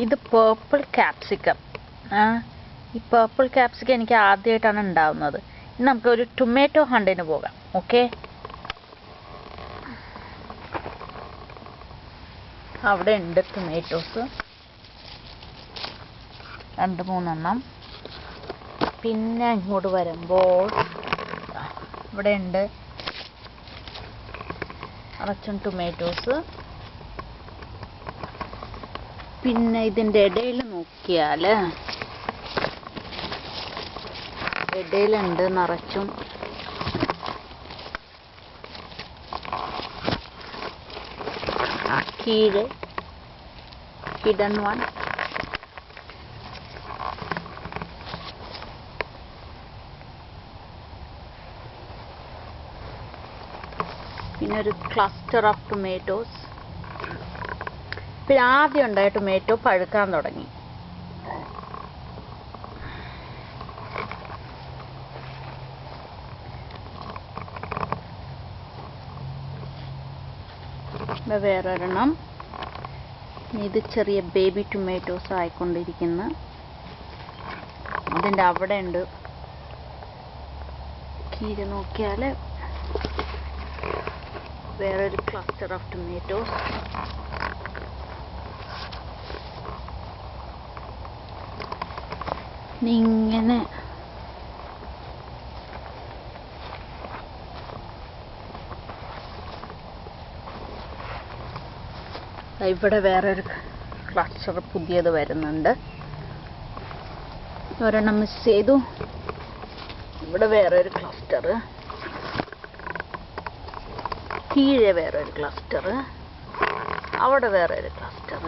ഇത് purple capsicum. ഈ purple capsicum എനിക്ക് ആദ്യമായിട്ടാണ് ഉണ്ടാവുന്നത്. ഇനി നമുക്കൊരു ടൊമാറ്റോ ഹണ്ടിന് പോകാം. ഓക്കെ, അവിടെ ഉണ്ട് ടൊമാറ്റോസ് 2-3 എണ്ണം. പിന്നെ ഇങ്ങോട്ട് വരുമ്പോൾ ഇവിടെ ഉണ്ട് നിറച്ചും ടൊമാറ്റോസ്. പിന്നെ ഇതിൻ്റെ ഇടയിൽ നോക്കിയാൽ ഇടയിലുണ്ട് നിറച്ചും കീഴെ ഹിഡൻ വൺ. പിന്നെ ഒരു ക്ലസ്റ്റർ ഓഫ് ടൊമാറ്റോസ്. പിന്നെ ആദ്യം ഉണ്ടായ ടൊമാറ്റോ പഴുക്കാൻ തുടങ്ങി. വേറൊരെണ്ണം. ഇത് ചെറിയ ബേബി ടൊമാറ്റോസ് ആയിക്കൊണ്ടിരിക്കുന്ന. അതിൻ്റെ അവിടെ ഉണ്ട്. കീഴെ നോക്കിയാൽ വേറൊരു ക്ലസ്റ്റർ ഓഫ് ടൊമാറ്റോസ്. ഇങ്ങനെ ഇവിടെ വേറൊരു ക്ലസ്റ്റർ പുതിയത് വരുന്നുണ്ട്. ഒരെണ്ണം മിസ് ചെയ്തു. ഇവിടെ വേറൊരു ക്ലസ്റ്റർ, കീഴെ വേറൊരു ക്ലസ്റ്റർ, അവിടെ വേറൊരു ക്ലസ്റ്റർ.